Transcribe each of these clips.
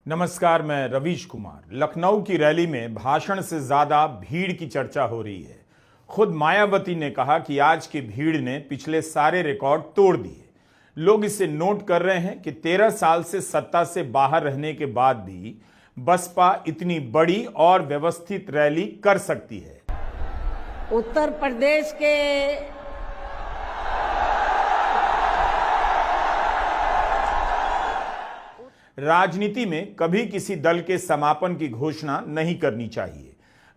नमस्कार, मैं रवीश कुमार। लखनऊ की रैली में भाषण से ज्यादा भीड़ की चर्चा हो रही है। खुद मायावती ने कहा कि आज की भीड़ ने पिछले सारे रिकॉर्ड तोड़ दिए। लोग इसे नोट कर रहे हैं कि 13 साल से सत्ता से बाहर रहने के बाद भी बसपा इतनी बड़ी और व्यवस्थित रैली कर सकती है। उत्तर प्रदेश के राजनीति में कभी किसी दल के समापन की घोषणा नहीं करनी चाहिए।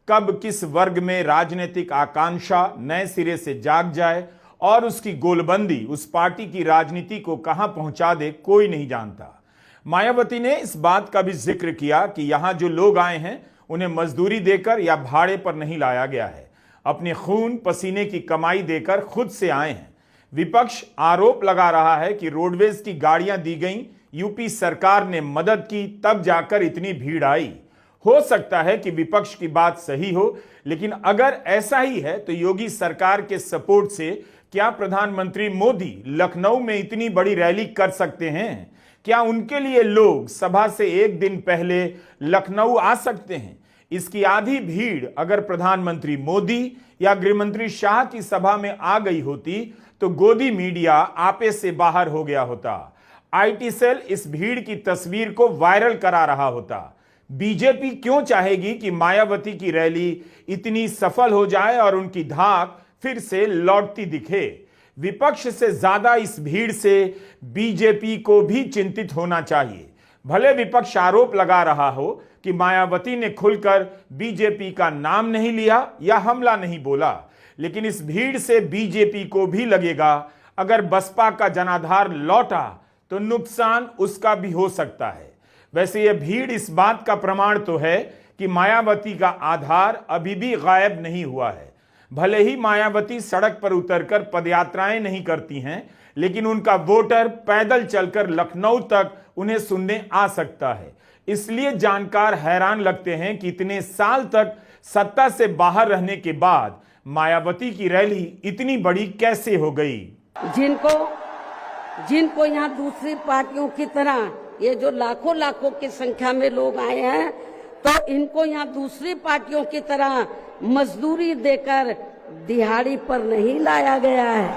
कब किस वर्ग में राजनीतिक आकांक्षा नए सिरे से जाग जाए और उसकी गोलबंदी उस पार्टी की राजनीति को कहां पहुंचा दे, कोई नहीं जानता। मायावती ने इस बात का भी जिक्र किया कि यहां जो लोग आए हैं उन्हें मजदूरी देकर या भाड़े पर नहीं लाया गया है, अपने खून पसीने की कमाई देकर खुद से आए हैं। विपक्ष आरोप लगा रहा है कि रोडवेज की गाड़ियां दी गई, यूपी सरकार ने मदद की, तब जाकर इतनी भीड़ आई। हो सकता है कि विपक्ष की बात सही हो, लेकिन अगर ऐसा ही है तो योगी सरकार के सपोर्ट से क्या प्रधानमंत्री मोदी लखनऊ में इतनी बड़ी रैली कर सकते हैं? क्या उनके लिए लोग सभा से एक दिन पहले लखनऊ आ सकते हैं? इसकी आधी भीड़ अगर प्रधानमंत्री मोदी या गृहमंत्री शाह की सभा में आ गई होती तो गोदी मीडिया आपे से बाहर हो गया होता। आईटी सेल इस भीड़ की तस्वीर को वायरल करा रहा होता। बीजेपी क्यों चाहेगी कि मायावती की रैली इतनी सफल हो जाए और उनकी धाक फिर से लौटती दिखे? विपक्ष से ज्यादा इस भीड़ से बीजेपी को भी चिंतित होना चाहिए। भले विपक्ष आरोप लगा रहा हो कि मायावती ने खुलकर बीजेपी का नाम नहीं लिया या हमला नहीं बोला, लेकिन इस भीड़ से बीजेपी को भी लगेगा अगर बसपा का जनाधार लौटा तो नुकसान उसका भी हो सकता है। वैसे यह भीड़ इस बात का प्रमाण तो है कि मायावती का आधार अभी भी गायब नहीं हुआ है। भले ही मायावती सड़क पर उतरकर पदयात्राएं नहीं करती हैं, लेकिन उनका वोटर पैदल चलकर लखनऊ तक उन्हें सुनने आ सकता है। इसलिए जानकार हैरान लगते हैं कि इतने साल तक सत्ता से बाहर रहने के बाद मायावती की रैली इतनी बड़ी कैसे हो गई। जिनको यहाँ दूसरी पार्टियों की तरह ये जो लाखों की संख्या में लोग आए हैं, तो इनको यहाँ दूसरी पार्टियों की तरह मजदूरी देकर दिहाड़ी पर नहीं लाया गया है,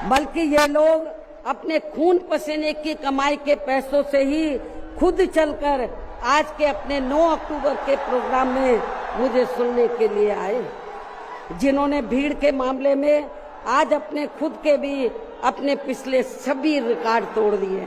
बल्कि ये लोग अपने खून पसीने की कमाई के पैसों से ही खुद चलकर आज के अपने 9 अक्टूबर के प्रोग्राम में मुझे सुनने के लिए आए, जिन्होंने भीड़ के मामले में आज अपने खुद के भी अपने पिछले सभी रिकॉर्ड तोड़ दिए।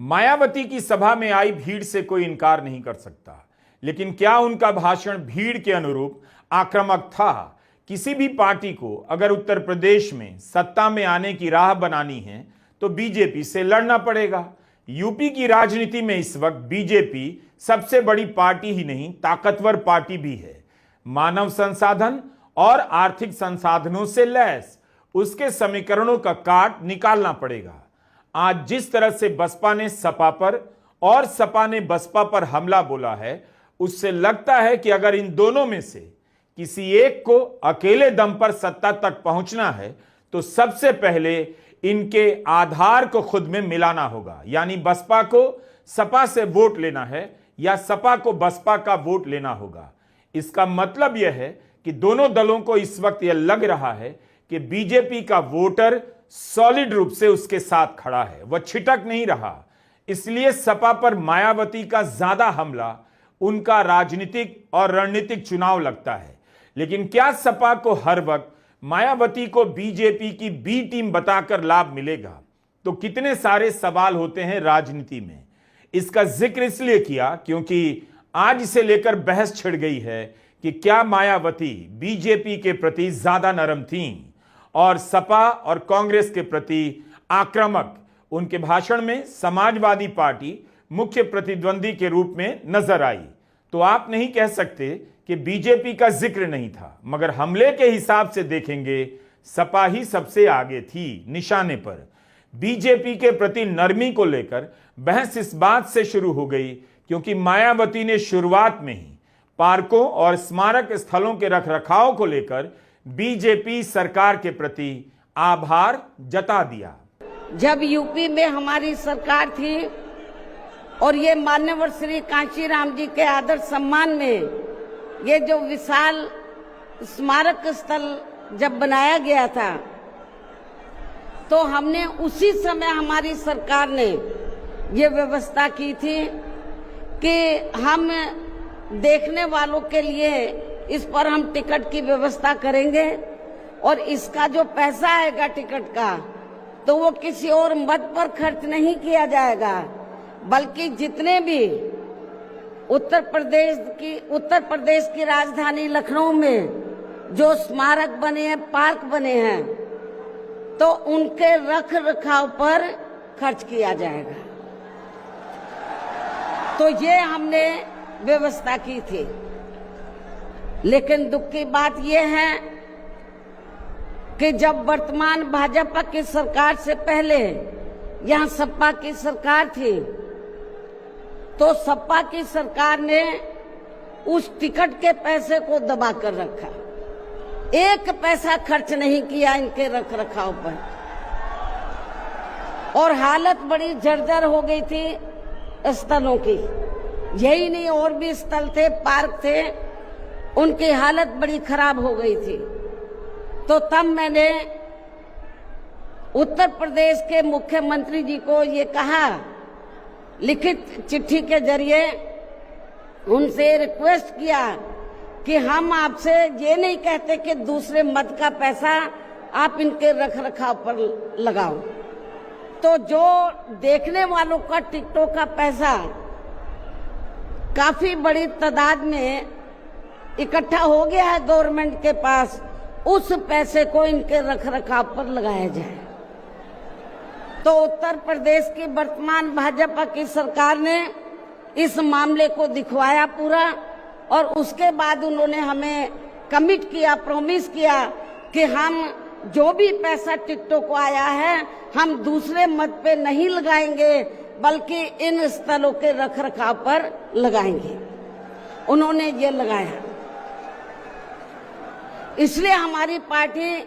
मायावती की सभा में आई भीड़ से कोई इनकार नहीं कर सकता, लेकिन क्या उनका भाषण भीड़ के अनुरूप आक्रामक था? किसी भी पार्टी को अगर उत्तर प्रदेश में सत्ता में आने की राह बनानी है तो बीजेपी से लड़ना पड़ेगा। यूपी की राजनीति में इस वक्त बीजेपी सबसे बड़ी पार्टी ही नहीं, ताकतवर पार्टी भी है। मानव संसाधन और आर्थिक संसाधनों से लैस उसके समीकरणों का काट निकालना पड़ेगा। आज जिस तरह से बसपा ने सपा पर और सपा ने बसपा पर हमला बोला है, उससे लगता है कि अगर इन दोनों में से किसी एक को अकेले दम पर सत्ता तक पहुंचना है तो सबसे पहले इनके आधार को खुद में मिलाना होगा। यानी बसपा को सपा से वोट लेना है या सपा को बसपा का वोट लेना होगा। इसका मतलब यह है कि दोनों दलों को इस वक्त यह लग रहा है कि बीजेपी का वोटर सॉलिड रूप से उसके साथ खड़ा है, वह छिटक नहीं रहा। इसलिए सपा पर मायावती का ज्यादा हमला उनका राजनीतिक और रणनीतिक चुनाव लगता है। लेकिन क्या सपा को हर वक्त मायावती को बीजेपी की बी टीम बताकर लाभ मिलेगा? तो कितने सारे सवाल होते हैं राजनीति में। इसका जिक्र इसलिए किया क्योंकि आज इसे लेकर बहस छिड़ गई है कि क्या मायावती बीजेपी के प्रति ज्यादा नरम थीं और सपा और कांग्रेस के प्रति आक्रामक। उनके भाषण में समाजवादी पार्टी मुख्य प्रतिद्वंदी के रूप में नजर आई, तो आप नहीं कह सकते कि बीजेपी का जिक्र नहीं था। मगर हमले के हिसाब से देखेंगे सपा ही सबसे आगे थी निशाने पर। बीजेपी के प्रति नरमी को लेकर बहस इस बात से शुरू हो गई क्योंकि मायावती ने शुरुआत में ही पार्कों और स्मारक स्थलों के रखरखाव को लेकर बीजेपी सरकार के प्रति आभार जता दिया। जब यूपी में हमारी सरकार थी और ये मान्यवर श्री कांशीराम जी के आदर सम्मान में ये जो विशाल स्मारक स्थल जब बनाया गया था, तो हमने उसी समय हमारी सरकार ने ये व्यवस्था की थी कि हम देखने वालों के लिए इस पर हम टिकट की व्यवस्था करेंगे और इसका जो पैसा आएगा टिकट का, तो वो किसी और मद पर खर्च नहीं किया जाएगा, बल्कि जितने भी उत्तर प्रदेश की राजधानी लखनऊ में जो स्मारक बने हैं, पार्क बने हैं, तो उनके रख रखाव पर खर्च किया जाएगा। तो ये हमने व्यवस्था की थी। लेकिन दुख की बात यह है कि जब वर्तमान भाजपा की सरकार से पहले यहाँ सपा की सरकार थी, तो सपा की सरकार ने उस टिकट के पैसे को दबा कर रखा, एक पैसा खर्च नहीं किया इनके रख रखाव पर, और हालत बड़ी जर्जर हो गई थी स्थलों की। यही नहीं, और भी स्थल थे, पार्क थे, उनकी हालत बड़ी खराब हो गई थी। तो तब मैंने उत्तर प्रदेश के मुख्यमंत्री जी को ये कहा, लिखित चिट्ठी के जरिए उनसे रिक्वेस्ट किया कि हम आपसे ये नहीं कहते कि दूसरे मद का पैसा आप इनके रख रखाव पर लगाओ, तो जो देखने वालों का टिकटों का पैसा काफी बड़ी तादाद में इकट्ठा हो गया है गवर्नमेंट के पास, उस पैसे को इनके रख रखाव पर लगाया जाए। तो उत्तर प्रदेश की वर्तमान भाजपा की सरकार ने इस मामले को दिखवाया पूरा, और उसके बाद उन्होंने हमें कमिट किया, प्रॉमिस किया कि हम जो भी पैसा टिकटों को आया है हम दूसरे मद पे नहीं लगाएंगे, बल्कि इन स्थलों के रख रखाव पर लगाएंगे। उन्होंने ये लगाया, इसलिए हमारी पार्टी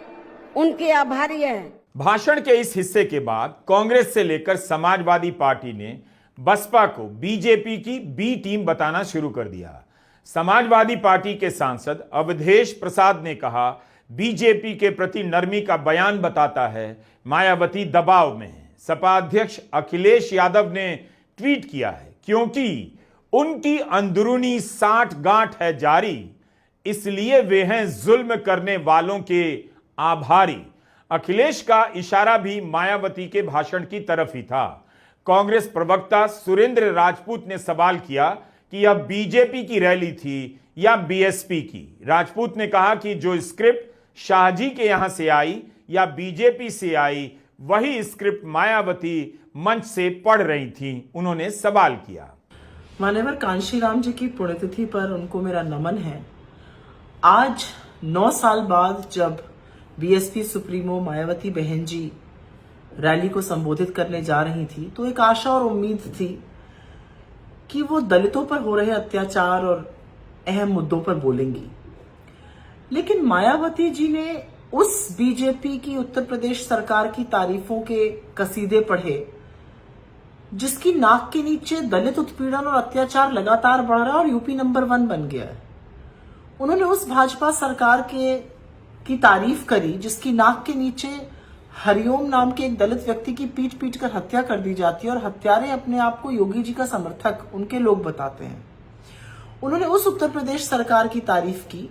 उनकी आभारी है। भाषण के इस हिस्से के बाद कांग्रेस से लेकर समाजवादी पार्टी ने बसपा को बीजेपी की बी टीम बताना शुरू कर दिया। समाजवादी पार्टी के सांसद अवधेश प्रसाद ने कहा, बीजेपी के प्रति नरमी का बयान बताता है मायावती दबाव में है। सपा अध्यक्ष अखिलेश यादव ने ट्वीट किया है, क्योंकि उनकी अंदरूनी साठ गांठ है जारी, इसलिए वे हैं जुल्म करने वालों के आभारी। अखिलेश का इशारा भी मायावती के भाषण की तरफ ही था। कांग्रेस प्रवक्ता सुरेंद्र राजपूत ने सवाल किया कि यह बीजेपी की रैली थी या बीएसपी की। राजपूत ने कहा कि जो स्क्रिप्ट शाहजी के यहां से आई या बीजेपी से आई, वही स्क्रिप्ट मायावती मंच से पढ़ रही थी। उन्होंने सवाल किया, मान्यवर कांशीराम जी की पुण्यतिथि पर उनको मेरा नमन है। आज 9 साल बाद जब बीएसपी सुप्रीमो मायावती बहन जी रैली को संबोधित करने जा रही थी, तो एक आशा और उम्मीद थी कि वो दलितों पर हो रहे अत्याचार और अहम मुद्दों पर बोलेंगी। लेकिन मायावती जी ने उस बीजेपी की उत्तर प्रदेश सरकार की तारीफों के कसीदे पढ़े जिसकी नाक के नीचे दलित उत्पीड़न और अत्याचार लगातार बढ़ रहा है और यूपी नंबर 1 बन गया है। उन्होंने उस भाजपा सरकार की तारीफ करी जिसकी नाक के नीचे हरिओम नाम के एक दलित व्यक्ति की पीट पीट कर हत्या कर दी जाती है और हत्यारे अपने आप को योगी जी का समर्थक उनके लोग बताते हैं। उन्होंने उस उत्तर प्रदेश सरकार की तारीफ की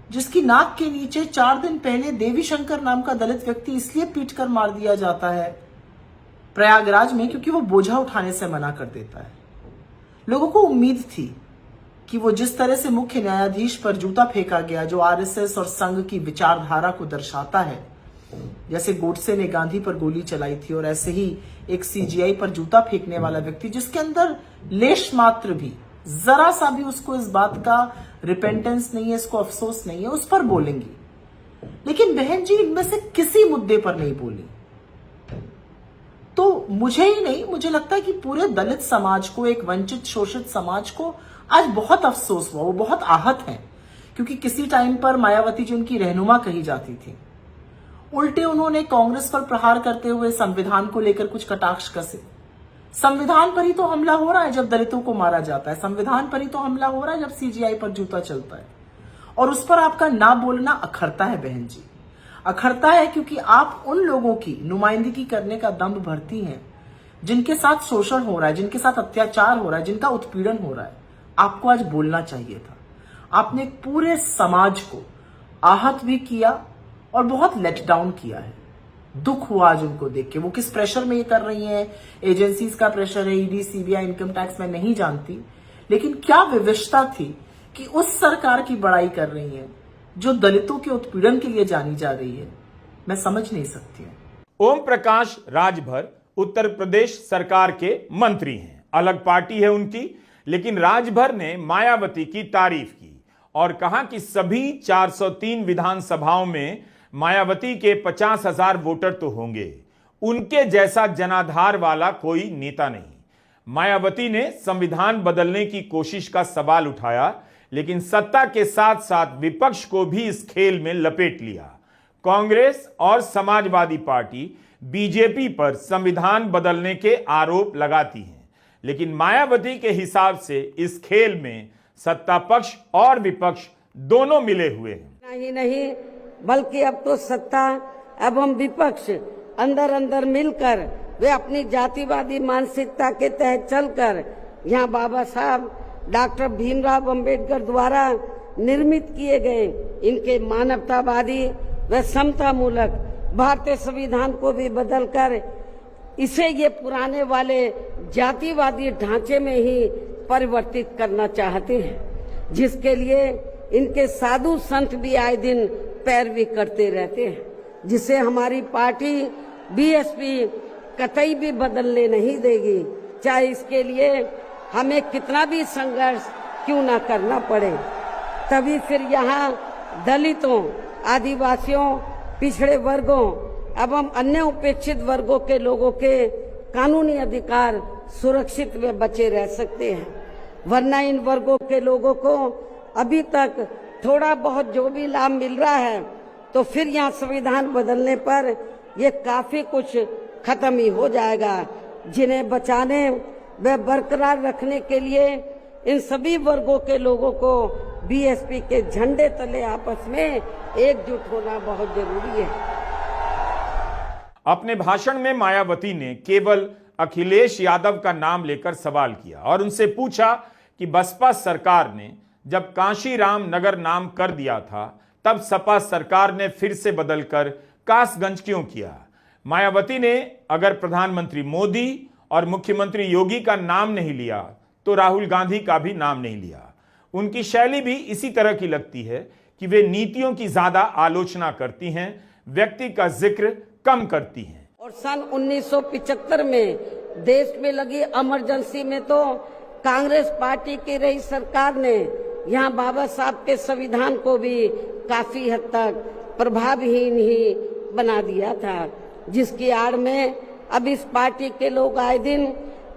जिसकी नाक के नीचे 4 दिन पहले देवी शंकर नाम का दलित व्यक्ति इसलिए पीट कर मार दिया जाता है प्रयागराज में क्योंकि वो बोझा उठाने से मना कर देता है। लोगों को उम्मीद थी कि वो जिस तरह से मुख्य न्यायाधीश पर जूता फेंका गया जो आरएसएस और संघ की विचारधारा को दर्शाता है, जैसे गोडसे ने गांधी पर गोली चलाई थी और ऐसे ही एक सीजीआई पर जूता फेंकने वाला व्यक्ति जिसके अंदर लेश मात्र भी, जरा सा भी उसको इस बात का रिपेंटेंस नहीं है, इसको अफसोस नहीं है, उस पर बोलेंगी। लेकिन बहन जी इनमें से किसी मुद्दे पर नहीं बोली। तो मुझे ही नहीं, मुझे लगता है कि पूरे दलित समाज को, एक वंचित शोषित समाज को आज बहुत अफसोस हुआ। वो बहुत आहत हैं क्योंकि किसी टाइम पर मायावती जी उनकी रहनुमा कही जाती थी उल्टे उन्होंने कांग्रेस पर प्रहार करते हुए संविधान को लेकर कुछ कटाक्ष कसे। संविधान पर ही तो हमला हो रहा है जब दलितों को मारा जाता है, संविधान पर ही तो हमला हो रहा है जब सीजीआई पर जूता चलता है, और उस पर आपका ना बोलना अखरता है बहन जी, अखरता है, क्योंकि आप उन लोगों की नुमाइंदगी करने का दम्भ भरती हैं जिनके साथ शोषण हो रहा है, जिनके साथ अत्याचार हो रहा है, जिनका उत्पीड़न हो रहा है। आपको आज बोलना चाहिए था। आपने पूरे समाज को आहत भी किया और बहुत लेट डाउन किया है। दुख हुआ आज उनको देख के। वो किस प्रेशर में ये कर रही हैं, एजेंसीज का प्रेशर है, ईडी, सीबीआई, इनकम टैक्स, मैं नहीं जानती, लेकिन क्या विवशता थी कि उस सरकार की बड़ाई कर रही है जो दलितों के उत्पीड़न के लिए जानी जा रही है। मैं समझ नहीं सकती हूं। ओम प्रकाश राजभर उत्तर प्रदेश सरकार के मंत्री हैं, अलग पार्टी है उनकी, लेकिन राजभर ने मायावती की तारीफ की और कहा कि सभी 403 विधानसभाओं में मायावती के 50,000 वोटर तो होंगे, उनके जैसा जनाधार वाला कोई नेता नहीं। मायावती ने संविधान बदलने की कोशिश का सवाल उठाया, लेकिन सत्ता के साथ साथ विपक्ष को भी इस खेल में लपेट लिया। कांग्रेस और समाजवादी पार्टी बीजेपी पर संविधान बदलने के आरोप लगाती हैं, लेकिन मायावती के हिसाब से इस खेल में सत्ता पक्ष और विपक्ष दोनों मिले हुए हैं। नहीं, बल्कि अब तो सत्ता एवं विपक्ष अंदर अंदर मिलकर वे अपनी जातिवादी मानसिकता के तहत चलकर यहाँ बाबा साहब डॉक्टर भीमराव अंबेडकर द्वारा निर्मित किए गए इनके मानवतावादी व समता मूलक भारतीय संविधान को भी बदलकर इसे ये पुराने वाले जातिवादी ढांचे में ही परिवर्तित करना चाहते हैं, जिसके लिए इनके साधु संत भी आए दिन पैरवी करते रहते हैं, जिसे हमारी पार्टी बीएसपी कतई भी बदलने नहीं देगी, चाहे इसके लिए हमें कितना भी संघर्ष क्यों ना करना पड़े। तभी फिर यहाँ दलितों, आदिवासियों, पिछड़े वर्गों एवं अन्य उपेक्षित वर्गों के लोगों के कानूनी अधिकार सुरक्षित व बचे रह सकते हैं, वरना इन वर्गों के लोगों को अभी तक थोड़ा बहुत जो भी लाभ मिल रहा है, तो फिर यहाँ संविधान बदलने पर ये काफी कुछ खत्म ही हो जाएगा, जिन्हें बचाने व बरकरार रखने के लिए इन सभी वर्गों के लोगों को बीएसपी के झंडे तले आपस में एकजुट होना बहुत जरूरी है। अपने भाषण में मायावती ने केवल अखिलेश यादव का नाम लेकर सवाल किया और उनसे पूछा कि बसपा सरकार ने जब कांशीराम नगर नाम कर दिया था, तब सपा सरकार ने फिर से बदलकर कासगंज क्यों किया। मायावती ने अगर प्रधानमंत्री मोदी और मुख्यमंत्री योगी का नाम नहीं लिया तो राहुल गांधी का भी नाम नहीं लिया। उनकी शैली भी इसी तरह की लगती है कि वे नीतियों की ज्यादा आलोचना करती हैं, व्यक्ति का जिक्र कम करती हैं। और सन 1975 में देश में लगी इमरजेंसी में तो कांग्रेस पार्टी की रही सरकार ने यहाँ बाबा साहब के संविधान को भी काफी हद तक प्रभावहीन ही बना दिया था, जिसकी आड़ में अब इस पार्टी के लोग आए दिन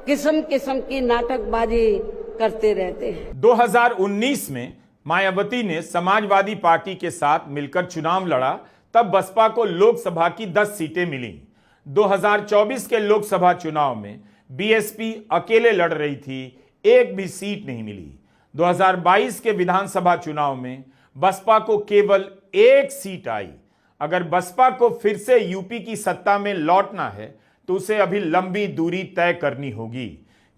किस्म किस्म की नाटकबाजी करते रहते हैं। 2019 में मायावती ने समाजवादी पार्टी के साथ मिलकर चुनाव लड़ा, तब बसपा को लोकसभा की 10 सीटें मिली। 2024 के लोकसभा चुनाव में बीएसपी अकेले लड़ रही थी, एक भी सीट नहीं मिली। 2022 के विधानसभा चुनाव में बसपा को केवल 1 सीट आई। अगर बसपा को फिर से यूपी की सत्ता में लौटना है तो उसे अभी लंबी दूरी तय करनी होगी,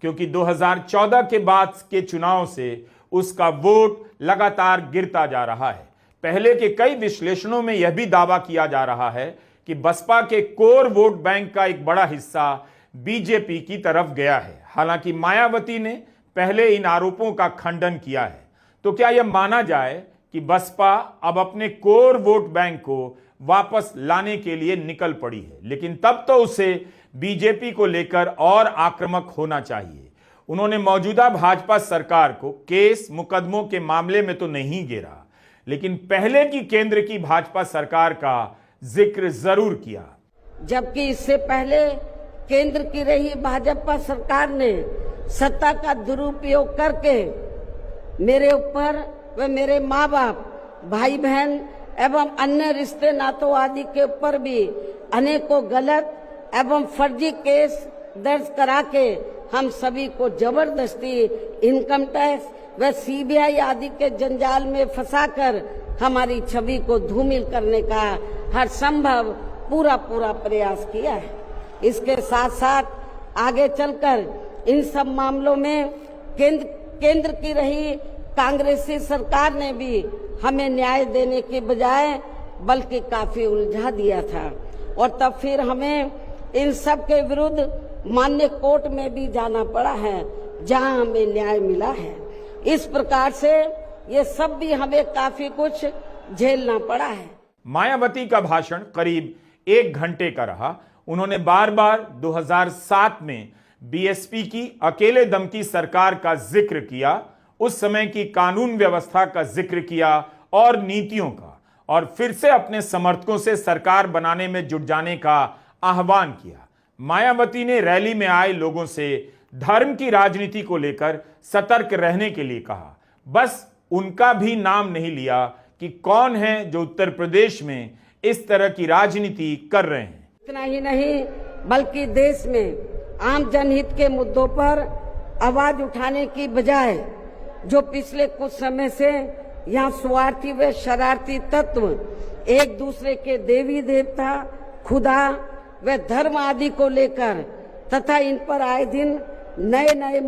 क्योंकि 2014 के बाद के चुनाव से उसका वोट लगातार गिरता जा रहा है। पहले के कई विश्लेषणों में यह भी दावा किया जा रहा है कि बसपा के कोर वोट बैंक का एक बड़ा हिस्सा बीजेपी की तरफ गया है। हालांकि मायावती ने पहले इन आरोपों का खंडन किया है। तो क्या यह माना जाए कि बसपा अब अपने कोर वोट बैंक को वापस लाने के लिए निकल पड़ी है, लेकिन तब तो उसे बीजेपी को लेकर और आक्रामक होना चाहिए। उन्होंने मौजूदा भाजपा सरकार को केस मुकदमों के मामले में तो नहीं घेरा, लेकिन पहले की केंद्र की भाजपा सरकार का जिक्र जरूर किया। जबकि इससे पहले केंद्र की रही भाजपा सरकार ने सत्ता का दुरुपयोग करके मेरे ऊपर व मेरे माँ बाप, भाई बहन एवं अन्य रिश्ते नातों आदि के ऊपर भी अनेकों गलत एवं फर्जी केस दर्ज करा के हम सभी को जबरदस्ती इनकम टैक्स व सीबीआई आदि के जंजाल में फंसाकर हमारी छवि को धूमिल करने का हर संभव पूरा प्रयास किया है। इसके साथ साथ आगे चलकर इन सब मामलों में केंद्र की रही कांग्रेसी सरकार ने भी हमें न्याय देने के बजाय बल्कि काफी उलझा दिया था और तब फिर हमें इन सब के विरुद्ध माननीय कोर्ट में भी जाना पड़ा है, जहां हमें न्याय मिला है। इस प्रकार से ये सब भी हमें काफी कुछ झेलना पड़ा है। मायावती का भाषण करीब 1 घंटे का रहा। उन्होंने बार बार 2007 में बीएसपी की अकेले दम की सरकार का जिक्र किया, उस समय की कानून व्यवस्था का जिक्र किया और नीतियों का, और फिर से अपने समर्थकों से सरकार बनाने में जुट जाने का आह्वान किया। मायावती ने रैली में आए लोगों से धर्म की राजनीति को लेकर सतर्क रहने के लिए कहा। बस उनका भी नाम नहीं लिया कि कौन है जो उत्तर प्रदेश में इस तरह की राजनीति कर रहे हैं। इतना ही नहीं बल्कि देश में आम जनहित के मुद्दों पर आवाज उठाने की बजाय जो पिछले कुछ समय से यहाँ स्वार्थी व शरारती तत्व एक दूसरे के देवी देवता, खुदा व धर्म आदि को लेकर तथा इन पर आए दिन नए नए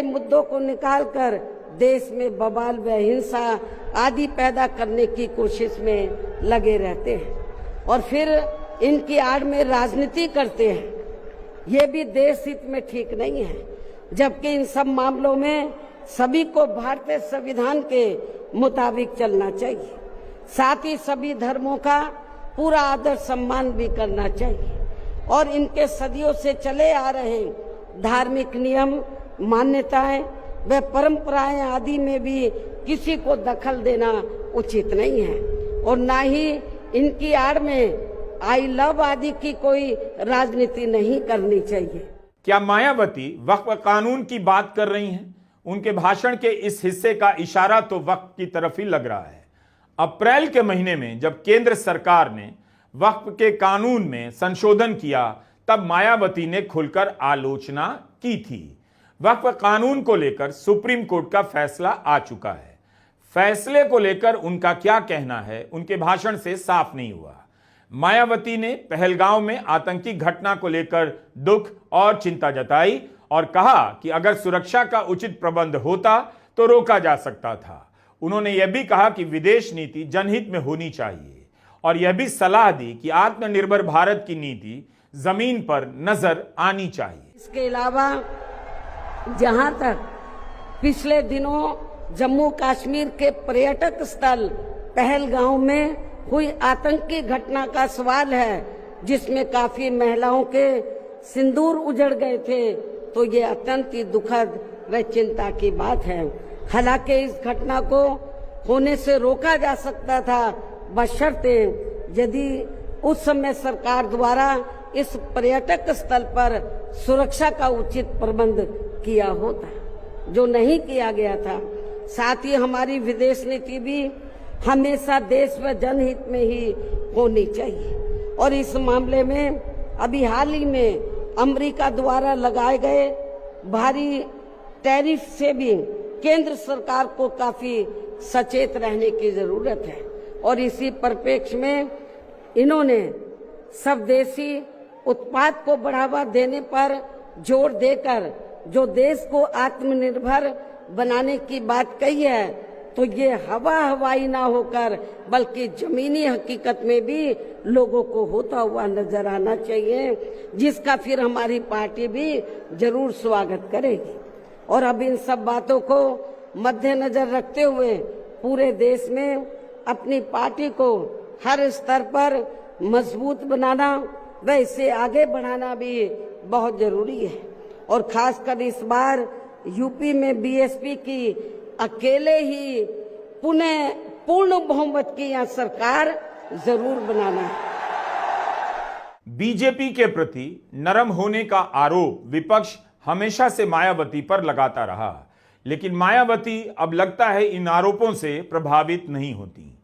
मुद्दों को निकालकर देश में बवाल व हिंसा आदि पैदा करने की कोशिश में लगे रहते हैं और फिर इनकी आड़ में राजनीति करते हैं। ये भी देश हित में ठीक नहीं है, जबकि इन सब मामलों में सभी को भारतीय संविधान के मुताबिक चलना चाहिए। साथ ही सभी धर्मों का पूरा आदर सम्मान भी करना चाहिए और इनके सदियों से चले आ रहे धार्मिक नियम, मान्यताएं व परंपराएं आदि में भी किसी को दखल देना उचित नहीं है और ना ही इनकी आड़ में आई लव आदि की कोई राजनीति नहीं करनी चाहिए। क्या मायावती वक्फ कानून की बात कर रही हैं? उनके भाषण के इस हिस्से का इशारा तो वक्फ की तरफ ही लग रहा है। अप्रैल के महीने में जब केंद्र सरकार ने वक्फ के कानून में संशोधन किया, तब मायावती ने खुलकर आलोचना की थी। वक्फ कानून को लेकर सुप्रीम कोर्ट का फैसला आ चुका है। फैसले को लेकर उनका क्या कहना है, उनके भाषण से साफ नहीं हुआ। मायावती ने पहलगांव में आतंकी घटना को लेकर दुख और चिंता जताई और कहा कि अगर सुरक्षा का उचित प्रबंध होता तो रोका जा सकता था। उन्होंने यह भी कहा कि विदेश नीति जनहित में होनी चाहिए और यह भी सलाह दी कि आत्मनिर्भर भारत की नीति जमीन पर नजर आनी चाहिए। इसके अलावा जहां तक पिछले दिनों जम्मू कश्मीर के पर्यटक स्थल पहलगांव में हुई आतंकी घटना का सवाल है, जिसमें काफी महिलाओं के सिंदूर उजड़ गए थे, तो ये अत्यंत ही दुखद व चिंता की बात है। हालांकि इस घटना को होने से रोका जा सकता था, बशर्ते यदि उस समय सरकार द्वारा इस पर्यटक स्थल पर सुरक्षा का उचित प्रबंध किया होता, जो नहीं किया गया था। साथ ही हमारी विदेश नीति भी हमेशा देश व जनहित में ही होनी चाहिए और इस मामले में अभी हाल ही में अमेरिका द्वारा लगाए गए भारी टैरिफ से भी केंद्र सरकार को काफी सचेत रहने की जरूरत है और इसी परिप्रेक्ष्य में इन्होंने स्वदेशी उत्पाद को बढ़ावा देने पर जोर देकर जो देश को आत्मनिर्भर बनाने की बात कही है, तो ये हवाई ना होकर बल्कि जमीनी हकीकत में भी लोगों को होता हुआ नजर आना चाहिए, जिसका फिर हमारी पार्टी भी जरूर स्वागत करेगी। और अब इन सब बातों को मद्देनजर रखते हुए पूरे देश में अपनी पार्टी को हर स्तर पर मजबूत बनाना व इसे आगे बढ़ाना भी बहुत जरूरी है और खासकर इस बार यूपी में बीएसपी की अकेले ही पूर्ण बहुमत की यह सरकार जरूर बनाना है। बीजेपी के प्रति नरम होने का आरोप विपक्ष हमेशा से मायावती पर लगाता रहा। लेकिन मायावती अब लगता है इन आरोपों से प्रभावित नहीं होती।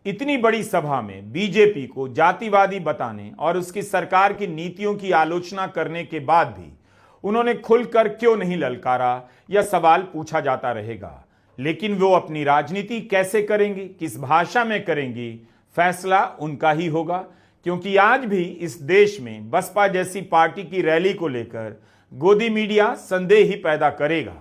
इतनी बड़ी सभा में बीजेपी को जातिवादी बताने और उसकी सरकार की नीतियों की आलोचना करने के बाद भी उन्होंने खुलकर क्यों नहीं ललकारा, यह सवाल पूछा जाता रहेगा। लेकिन वो अपनी राजनीति कैसे करेंगी, किस भाषा में करेंगी, फैसला उनका ही होगा। क्योंकि आज भी इस देश में बसपा जैसी पार्टी की रैली को लेकर गोदी मीडिया संदेह ही पैदा करेगा।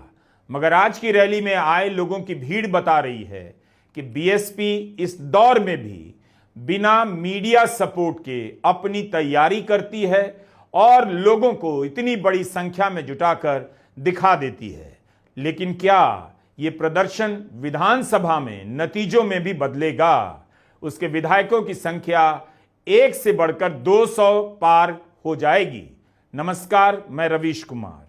मगर आज की रैली में आए लोगों की भीड़ बता रही है कि बीएसपी इस दौर में भी बिना मीडिया सपोर्ट के अपनी तैयारी करती है और लोगों को इतनी बड़ी संख्या में जुटाकर दिखा देती है। लेकिन क्या ये प्रदर्शन विधानसभा में नतीजों में भी बदलेगा? उसके विधायकों की संख्या 1 से बढ़कर 200 पार हो जाएगी। नमस्कार, मैं रवीश कुमार।